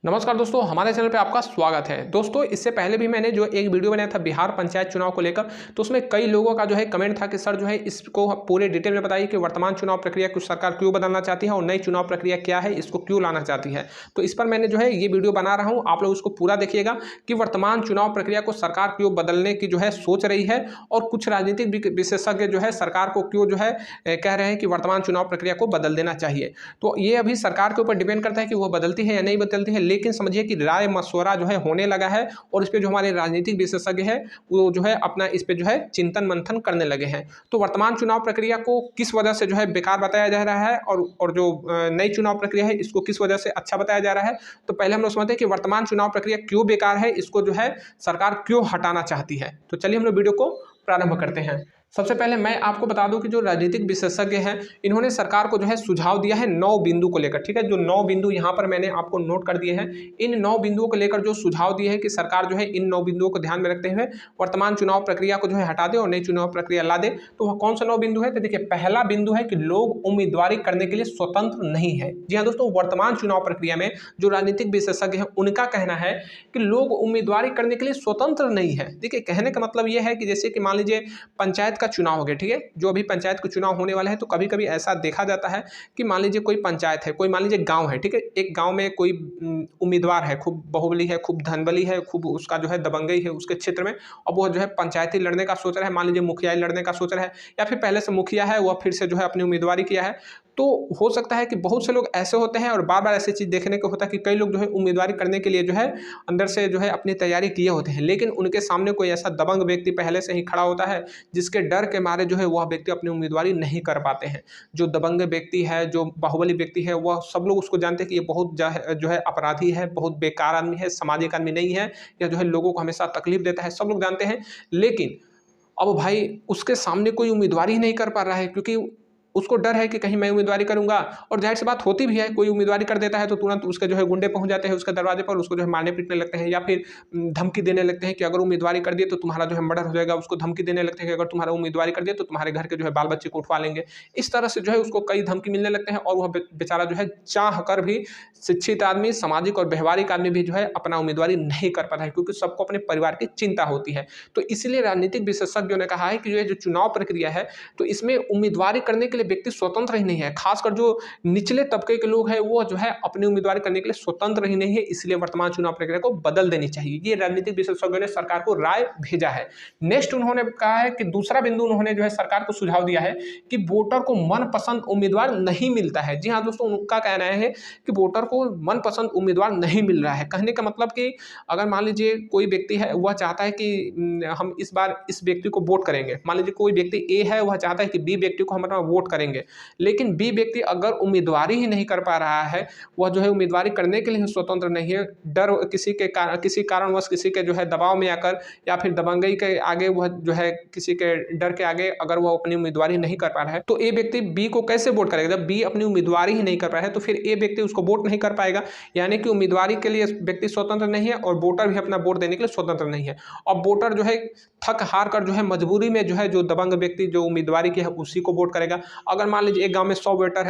नमस्कार दोस्तों, हमारे चैनल पे आपका स्वागत है। दोस्तों, इससे पहले भी मैंने जो एक वीडियो बनाया था बिहार पंचायत चुनाव को लेकर, तो उसमें कई लोगों का जो है कमेंट था कि सर जो है इसको पूरे डिटेल में बताइए कि वर्तमान चुनाव प्रक्रिया को सरकार क्यों बदलना चाहती है और नई चुनाव प्रक्रिया क्या है, इसको क्यों लाना चाहती है। तो इस पर मैंने जो है ये वीडियो बना रहा हूँ, आप लोग उसको पूरा देखिएगा कि वर्तमान चुनाव प्रक्रिया को सरकार क्यों बदलने की जो है सोच रही है और कुछ राजनीतिक विशेषज्ञ जो है सरकार को क्यों जो है कह रहे हैं कि वर्तमान चुनाव प्रक्रिया को बदल देना चाहिए। तो ये अभी सरकार के ऊपर डिपेंड करता है कि वो बदलती है या नहीं बदलती है, लेकिन समझिए कि राय मशवरा जो है होने लगा है और इस पे जो हमारे राजनीतिक विशेषज्ञ हैं वो जो है अपना इस पे जो है चिंतन मंथन करने लगे हैं। तो वर्तमान चुनाव प्रक्रिया को किस वजह से जो है बेकार बताया जा रहा है और जो नई चुनाव प्रक्रिया है इसको किस वजह से अच्छा बताया जा रहा है। तो पहले हम लोग समझते हैं कि वर्तमान चुनाव प्रक्रिया क्यों बेकार है, इसको जो है सरकार क्यों हटाना चाहती है। तो चलिए हम लोग वीडियो को प्रारंभ करते हैं। सबसे पहले मैं आपको बता दूं कि जो राजनीतिक विशेषज्ञ हैं इन्होंने सरकार को जो है सुझाव दिया है 9 बिंदु को लेकर। ठीक है, जो 9 बिंदु यहाँ पर मैंने आपको नोट कर दिए हैं। इन 9 बिंदुओं को लेकर जो सुझाव दिए हैं कि सरकार जो है इन 9 बिंदुओं को ध्यान में रखते हुए वर्तमान चुनाव प्रक्रिया को जो है हटा दे और नई चुनाव प्रक्रिया ला दे। तो वह कौन सा 9 बिंदु है? तो देखिए, पहला बिंदु है कि लोग उम्मीदवारी करने के लिए स्वतंत्र नहीं है। जी हाँ दोस्तों, वर्तमान चुनाव प्रक्रिया में जो राजनीतिक विशेषज्ञ हैं उनका कहना है कि लोग उम्मीदवारी करने के लिए स्वतंत्र नहीं है। देखिए, कहने का मतलब यह है कि जैसे कि मान लीजिए पंचायत का चुनाव हो गया, ठीक है, जो अभी पंचायत का चुनाव होने वाला है, तो कभी कभी ऐसा देखा जाता है कि मान लीजिए कोई पंचायत है, कोई मान लीजिए गांव है, ठीक है, एक गांव में कोई उम्मीदवार है, खूब बाहुबली है, खूब धनबली है, खूब उसका जो है दबंगई है उसके क्षेत्र में, और वो जो है पंचायती लड़ने का सोच रहा है, मान लीजिए मुखियाई लड़ने का सोच रहा है, या फिर पहले से मुखिया है वह फिर से जो है अपनी उम्मीदवारी किया है। तो हो सकता है कि बहुत से लोग ऐसे होते हैं और बार बार ऐसी चीज़ देखने को होता है कि कई लोग जो है उम्मीदवारी करने के लिए जो है अंदर से जो है अपनी तैयारी किए होते हैं, लेकिन उनके सामने कोई ऐसा दबंग व्यक्ति पहले से ही खड़ा होता है जिसके डर के मारे जो है वह व्यक्ति अपनी उम्मीदवारी नहीं कर पाते हैं। जो दबंग व्यक्ति है, जो बाहुबली व्यक्ति है, वह सब लोग उसको जानते हैं कि ये बहुत जो है अपराधी है, बहुत बेकार आदमी है, सामाजिक आदमी नहीं है, या जो है लोगों को हमेशा तकलीफ देता है, सब लोग जानते हैं। लेकिन अब भाई उसके सामने कोई उम्मीदवारी ही नहीं कर पा रहा है क्योंकि उसको डर है कि कहीं मैं उम्मीदवारी करूंगा, और जाहिर सी बात होती भी है, कोई उम्मीदवारी कर देता है तो तुरंत उसके जो है गुंडे पहुंच जाते हैं उसके दरवाजे पर, उसको जो है मारने पीटने लगते हैं या फिर धमकी देने लगते हैं कि अगर उम्मीदवारी कर दिए तो तुम्हारा जो है मर्डर हो जाएगा। उसको धमकी देने लगते हैं कि अगर तुम्हारा उम्मीदवारी कर दिए तो तुम्हारे घर के जो है बाल बच्चे को उठवा लेंगे। इस तरह से जो है उसको कई धमकी मिलने लगते हैं और वह बेचारा जो है चाह कर भी, शिक्षित आदमी, सामाजिक और व्यवहारिक आदमी भी जो है अपना उम्मीदवारी नहीं कर पाता है क्योंकि सबको अपने परिवार की चिंता होती है। तो इसलिए राजनीतिक विशेषज्ञों ने कहा है कि जो चुनाव प्रक्रिया है तो इसमें उम्मीदवारी करने के लिए व्यक्ति स्वतंत्र ही नहीं है। खासकर जो निचले तबके के लोग हैं वो जो है अपनी उम्मीदवारी करने के लिए स्वतंत्र ही नहीं है, इसलिए वर्तमान चुनाव प्रक्रिया को बदल देनी चाहिए। ये राजनीतिक विशेषज्ञों ने सरकार को राय भेजा है। नेक्स्ट उन्होंने कहा है कि दूसरा बिंदु उन्होंने जो है सरकार को सुझाव दिया है कि वोटर को मनपसंद उम्मीदवार नहीं मिलता है। जी हाँ दोस्तों, उनका कहना है कि वोटर को मनपसंद उम्मीदवार नहीं मिल रहा है। कहने का मतलब कि अगर मान लीजिए कोई व्यक्ति है वह चाहता है कि हम इस बार इस व्यक्ति को वोट करेंगे, मान लीजिए कोई व्यक्ति ए है वह चाहता है कि बी व्यक्ति को हम अपना वोट करेंगे, लेकिन बी व्यक्ति अगर उम्मीदवारी ही नहीं कर पा रहा है, वह जो है उम्मीदवारी करने के लिए स्वतंत्र नहीं है, डर किसी कारणवश किसी के जो है दबाव में आकर या फिर दबंगई के आगे वह जो है किसी के डर के आगे अगर वह अपनी उम्मीदवारी नहीं कर पा रहा है, तो ए व्यक्ति बी को कैसे वोट करेगा? जब बी अपनी उम्मीदवारी ही नहीं कर पा रहा है तो फिर ए व्यक्ति उसको वोट नहीं कर पाएगा। यानी कि उम्मीदवारी के लिए व्यक्ति स्वतंत्र नहीं है और वोटर भी अपना वोट देने के लिए स्वतंत्र नहीं है। और वोटर जो है थक हार कर जो है मजबूरी में जो है जो दबंग व्यक्ति जो उम्मीदवारी की है उसी को वोट करेगा। अगर मान लीजिए एक गांव में 100 वोटर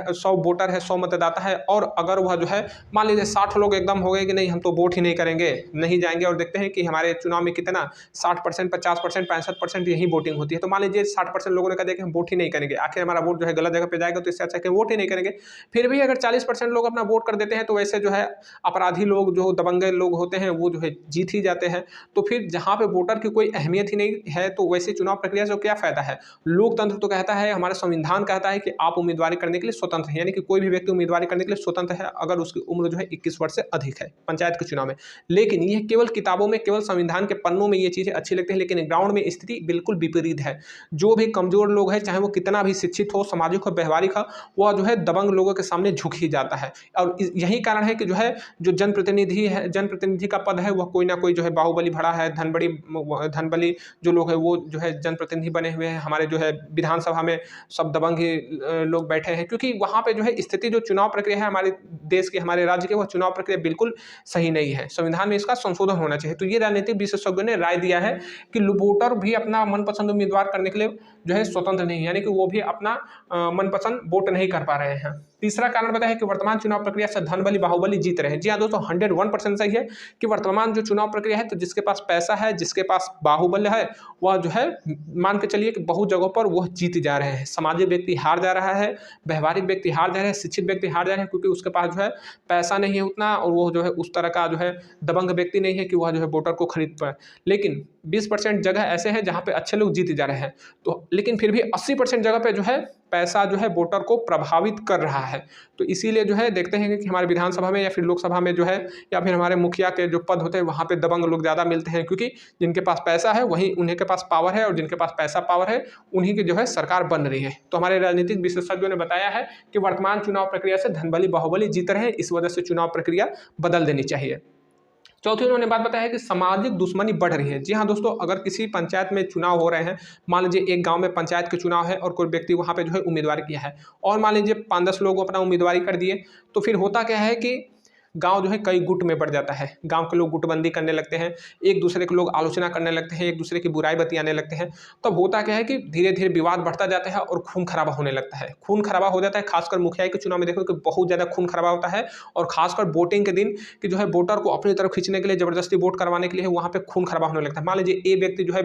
है, 100 मतदाता है, और अगर वह जो है मान लीजिए 60 लोग एकदम हो गए कि नहीं हम तो वोट ही नहीं करेंगे, नहीं जाएंगे, और देखते हैं कि हमारे चुनाव में कितना 60%, 50%, 65% यही वोटिंग होती है, तो मान लीजिए 60% लोगों ने कहा कि हम वोट ही नहीं करेंगे, आखिर हमारा वोट जो है गलत जगह पे जाएगा, तो इससे अच्छा कि वोट ही नहीं करेंगे। फिर भी अगर 40% लोग अपना वोट कर देते हैं तो वैसे जो है अपराधी लोग जो दबंगे लोग होते हैं वो जो है जीत ही जाते हैं। तो फिर जहाँ पे वोटर की कोई अहमियत ही नहीं है तो वैसे चुनाव प्रक्रिया से क्या फायदा है? लोकतंत्र तो कहता है, हमारा संविधान कहता है कि आप उम्मीदवारी करने के लिए स्वतंत्र है, यानी कि कोई भी व्यक्ति उम्मीदवारी करने के लिए स्वतंत्र है अगर उसकी उम्र जो है 21 वर्ष से अधिक है पंचायत के चुनाव में। लेकिन यह केवल किताबों में, केवल संविधान के पन्नों में ये चीजें अच्छी लगती है, लेकिन ग्राउंड में स्थिति बिल्कुल विपरीत है। जो भी कमजोर लोग हैं, चाहे वो कितना भी शिक्षित हो, सामाजिक हो, व्यवहारिक हो, वह जो है दबंग लोगों के सामने झुक ही जाता है। और यही कारण है कि जो है जो जनप्रतिनिधि है, जनप्रतिनिधि का पद है वह कोई ना कोई जो है बाहुबली भरा है, धनबली जो लोग है वो जो है जनप्रतिनिधि बने हुए हैं। हमारे जो है विधानसभा में सब दबंग ही लोग बैठे हैं, क्योंकि वहाँ पे जो है स्थिति, जो चुनाव प्रक्रिया है हमारे देश की, हमारे राज्य की, वह चुनाव प्रक्रिया बिल्कुल सही नहीं है। संविधान में इसका संशोधन होना चाहिए। तो ये राजनीतिक विशेषज्ञों ने राय दिया है कि वोटर भी अपना मनपसंद उम्मीदवार करने के लिए जो है स्वतंत्र नहीं है, यानी कि वो भी अपना मनपसंद वोट नहीं कर पा रहे हैं। तीसरा कारण बताया है कि वर्तमान चुनाव प्रक्रिया से धन बली बाहुबली जीत रहे हैं। जी हाँ दोस्तों, 101% सही है कि वर्तमान जो चुनाव प्रक्रिया है, तो जिसके पास पैसा है, जिसके पास बाहुबल्य है, वह जो है मान के चलिए कि बहुत जगहों पर वह जीत जा रहे हैं। सामाजिक व्यक्ति हार जा रहा है, व्यवहारिक व्यक्ति हार जा रहे हैं, शिक्षित व्यक्ति हार जा रहे हैं, क्योंकि उसके पास जो है पैसा नहीं है उतना, और वो जो है उस तरह का जो है दबंग व्यक्ति नहीं है कि वह जो है वोटर को खरीद पाए। लेकिन 20% जगह ऐसे हैं जहाँ पे अच्छे लोग जीत जा रहे हैं, तो लेकिन फिर भी 80% जगह पे जो है पैसा जो है वोटर को प्रभावित कर रहा है। तो इसीलिए जो है देखते हैं कि हमारे विधानसभा में या फिर लोकसभा में जो है, या फिर हमारे मुखिया के जो पद होते हैं वहाँ पे दबंग लोग ज़्यादा मिलते हैं, क्योंकि जिनके पास पैसा है वही उन्हीं के पास पावर है, और जिनके पास पैसा पावर है उन्हीं की जो है सरकार बन रही है। तो हमारे राजनीतिक विशेषज्ञों ने बताया है कि वर्तमान चुनाव प्रक्रिया से धन बली बाहुबली जीत रहे हैं, इस वजह से चुनाव प्रक्रिया बदल देनी चाहिए। चौथी उन्होंने बात बताया कि सामाजिक दुश्मनी बढ़ रही है। जी हाँ दोस्तों, अगर किसी पंचायत में चुनाव हो रहे हैं, मान लीजिए एक गांव में पंचायत के चुनाव है और कोई व्यक्ति वहां पे जो है उम्मीदवार किया है, और मान लीजिए 5-10 लोग अपना उम्मीदवारी कर दिए, तो फिर होता क्या है कि गांव जो है कई गुट में बढ़ जाता है। गांव के लोग गुटबंदी करने लगते हैं, एक दूसरे के लोग आलोचना करने लगते हैं, एक दूसरे की बुराई बतियाने लगते हैं। तब होता क्या है कि धीरे धीरे विवाद बढ़ता जाता है और खून खराबा होने लगता है। खून खराबा हो जाता है, खासकर मुखिया के चुनाव में देखो कि बहुत ज़्यादा खून खराबा होता है, और खासकर वोटिंग के दिन कि जो है वोटर को अपनी तरफ खींचने के लिए, जबरदस्ती वोट करवाने के लिए वहाँ पे खून खराबा होने लगता है। मान लीजिए ए व्यक्ति जो है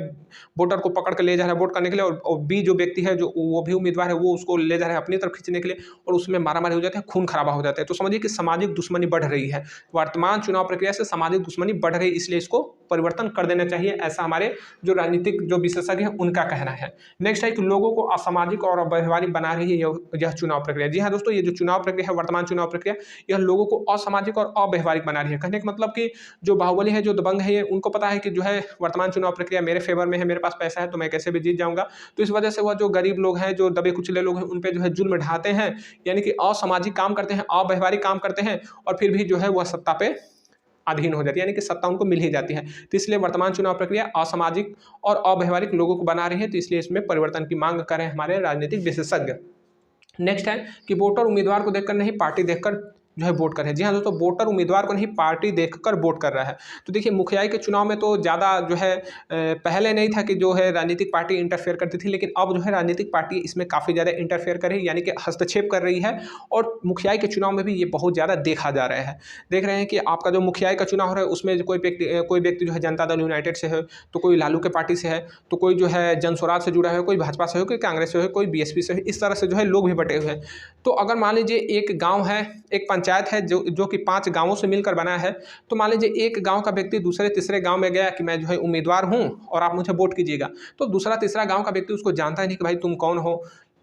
वोटर को पकड़ के ले जा रहा है वोट करने के लिए, और बी जो व्यक्ति है, जो वो भी उम्मीदवार है, वो उसको ले जा रहा है अपनी तरफ खींचने के लिए, और उसमें मारामारी हो जाती है, खून खराबा हो जाता है। तो समझिए कि सामाजिक दुश्मनी बढ़ रही है। वर्तमान चुनाव प्रक्रिया से सामाजिक दुश्मनी बढ़ रही है, इसलिए इसको परिवर्तन कर देना चाहिए, ऐसा हमारे जो राजनीतिक जो विशेषज्ञ हैं उनका कहना है। नेक्स्ट है कि लोगों को असामाजिक और अव्यवहारिक बना रही है यह चुनाव प्रक्रिया। जी हाँ दोस्तों, ये जो चुनाव प्रक्रिया है, वर्तमान चुनाव प्रक्रिया, यह लोगों को असामाजिक और अव्यवहारिक बना रही है। कहने का मतलब कि जो बाहुबली है, जो दबंग है, ये उनको पता है कि जो है वर्तमान चुनाव प्रक्रिया मेरे फेवर में है, मेरे पास पैसा है, तो मैं कैसे भी जीत जाऊंगा। तो इस वजह से वह जो गरीब लोग हैं, जो दबे कुचले लोग हैं, उन पर जो है जुल्म ढाते हैं, यानी कि असामाजिक काम करते हैं, अव्यवहारिक काम करते हैं, और फिर भी जो है वह सत्ता पे अधीन हो जाती है, यानी कि सत्ता उनको मिल ही जाती है। तो इसलिए वर्तमान चुनाव प्रक्रिया असामाजिक और अव्यवहारिक लोगों को बना रही है, तो इसलिए इसमें परिवर्तन की मांग कर रहे हैं हमारे राजनीतिक विशेषज्ञ। नेक्स्ट है कि वोटर उम्मीदवार को देखकर नहीं, पार्टी देखकर जो है वोट करें। जी हाँ दोस्तों, वोटर उम्मीदवार को नहीं, पार्टी देखकर वोट कर रहा है। तो देखिए, मुखियाई के चुनाव में तो ज़्यादा जो है पहले नहीं था कि जो है राजनीतिक पार्टी इंटरफेयर करती थी, लेकिन अब जो है राजनीतिक पार्टी इसमें काफ़ी ज़्यादा इंटरफेयर कर रही है, यानी कि हस्तक्षेप कर रही है, और मुखियाई के चुनाव में भी ये बहुत ज़्यादा देखा जा रहा है। देख रहे हैं कि आपका जो मुखियाई का चुनाव हो रहा है, उसमें कोई व्यक्ति जो है जनता दल यूनाइटेड से है, तो कोई लालू के पार्टी से है, तो कोई जो है जन स्वराज से जुड़ा है, कोई भाजपा से हो, कोई कांग्रेस से हो, कोई बीएसपी से हो, इस तरह से जो है लोग भी बटे हुए हैं। तो अगर मान लीजिए एक गाँव है, एक पंचायत है जो कि 5 गाँवों से मिलकर बना है, तो मान लीजिए एक गाँव का व्यक्ति दूसरे तीसरे गाँव में गया कि मैं जो है उम्मीदवार हूँ और आप मुझे वोट कीजिएगा, तो दूसरा तीसरा गाँव का व्यक्ति उसको जानता ही नहीं कि भाई तुम कौन हो,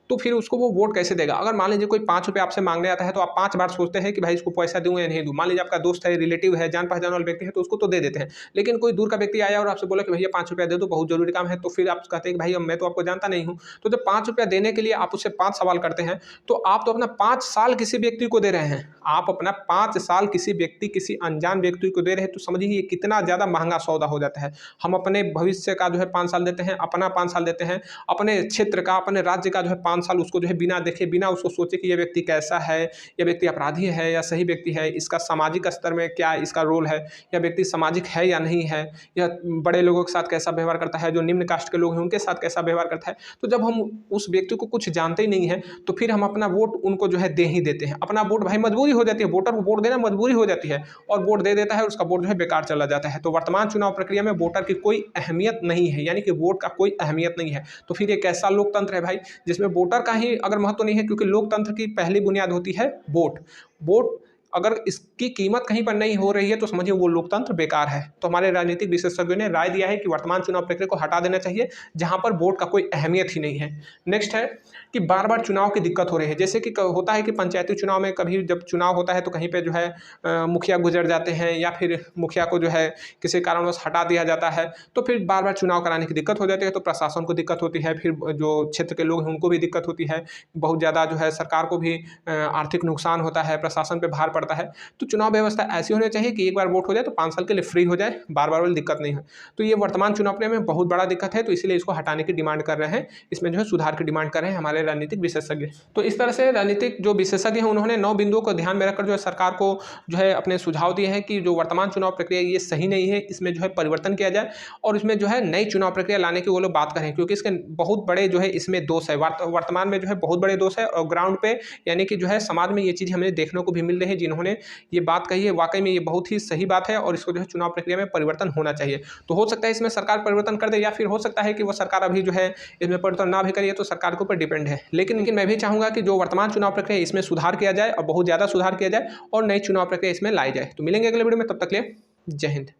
तो फिर उसको वो वोट कैसे देगा। अगर मान लीजिए कोई 5 रुपये आपसे मांगने आता है, तो आप 5 बार सोचते हैं कि भाई इसको पैसा दूँ या नहीं दूँ। मान लीजिए आपका दोस्त है, रिलेटिव है, जान पहचान वाला व्यक्ति है, तो उसको तो दे देते हैं। लेकिन कोई दूर का व्यक्ति आया और आपसे बोला कि भैया 5 रुपया दे दो, बहुत जरूरी काम है, तो फिर आप कहते हैं कि भाई अब मैं तो आपको जानता नहीं हूँ। तो जब 5 रुपया देने के लिए आप उससे 5 सवाल करते हैं, तो आप तो अपना 5 साल किसी व्यक्ति को दे रहे हैं। आप अपना 5 साल किसी व्यक्ति, किसी अनजान व्यक्ति को दे रहे हैं, तो समझिए ये कितना ज़्यादा महंगा सौदा हो जाता है। हम अपने भविष्य का जो है 5 साल देते हैं, अपना 5 साल देते हैं, अपने क्षेत्र का, अपने राज्य का जो है 5 साल उसको जो है बिना देखे, बिना उसको सोचे कि यह व्यक्ति कैसा है, यह व्यक्ति अपराधी है या सही व्यक्ति है, इसका सामाजिक स्तर में क्या इसका रोल है, यह व्यक्ति सामाजिक है या नहीं है, यह बड़े लोगों के साथ कैसा व्यवहार करता है, जो निम्न कास्ट के लोग हैं उनके साथ कैसा व्यवहार करता है। तो जब हम उस व्यक्ति को कुछ जानते ही नहीं है, तो फिर हम अपना वोट उनको जो है दे ही देते हैं। अपना वोट भाई मजबूरी हो जाती है, वोटर को वोट देना मजबूरी हो जाती है, और वोट दे देता है और उसका वोट जो है बेकार चला जाता है। तो वर्तमान चुनाव प्रक्रिया में वोटर की कोई अहमियत नहीं है, यानी कि वोट का कोई अहमियत नहीं है। तो फिर ये कैसा लोकतंत्र है भाई, जिसमें वोटर का ही अगर महत्व नहीं है, क्योंकि लोकतंत्र की पहली बुनियाद होती है वोट। वोट अगर इसकी कीमत कहीं पर नहीं हो रही है, तो समझिए वो लोकतंत्र बेकार है। तो हमारे राजनीतिक विशेषज्ञों ने राय दिया है कि वर्तमान चुनाव प्रक्रिया को हटा देना चाहिए, जहां पर वोट का कोई अहमियत ही नहीं है। नेक्स्ट है कि बार बार चुनाव की दिक्कत हो रही है। जैसे कि होता है कि पंचायती चुनाव में कभी जब चुनाव होता है, तो कहीं पर जो है मुखिया गुजर जाते हैं, या फिर मुखिया को जो है किसी कारणवश हटा दिया जाता है, तो फिर बार बार चुनाव कराने की दिक्कत हो जाती है। तो प्रशासन को दिक्कत होती है, फिर जो क्षेत्र के लोग हैं उनको भी दिक्कत होती है, बहुत ज़्यादा जो है सरकार को भी आर्थिक नुकसान होता है, प्रशासन पर भार पड़ता पड़ता है। तो चुनाव व्यवस्था ऐसी होनी चाहिए कि एक बार वोट हो जाए तो 5 साल के लिए फ्री हो जाए, बार-बार वाली दिक्कत नहीं है। तो ये वर्तमान चुनाव प्रक्रिया में बहुत बड़ा दिक्कत है, तो इसीलिए इसको हटाने की डिमांड कर रहे हैं, इसमें जो है सुधार की डिमांड कर रहे हैं हमारे राजनीतिक विशेषज्ञ। तो इस तरह से राजनीतिक जो विशेषज्ञ हैं उन्होंने 9 बिंदुओं को ध्यान में रखकर जो है सरकार को जो है अपने सुझाव दिए हैं कि जो वर्तमान चुनाव प्रक्रिया ये सही नहीं है, इसमें जो है परिवर्तन किया जाए और इसमें जो है नई चुनाव प्रक्रिया लाने की वो लोग बात करें, क्योंकि इसके बहुत बड़े जो है इसमें दोष है, वर्तमान में जो है बहुत बड़े दोष है और ग्राउंड पे यानी कि जो है समाज में ये चीज़ हमें देखने को भी मिल रही है। जिन्होंने ये बात कही है वाकई में ये बहुत ही सही बात है और इसको जो है चुनाव प्रक्रिया में परिवर्तन होना चाहिए। तो हो सकता है इसमें सरकार परिवर्तन कर दे या फिर हो सकता है कि वो सरकार अभी जो है इसमें परिवर्तन ना भी करे, तो सरकार के ऊपर डिपेंड है। लेकिन मैं भी चाहूँगा कि जो वर्तमान चुनाव प्रक्रिया इसमें सुधार किया जाए और बहुत ज़्यादा सुधार किया जाए और नई चुनाव प्रक्रिया इसमें लाई जाए। तो मिलेंगे अगले वीडियो में, तब तक के लिए जय हिंद।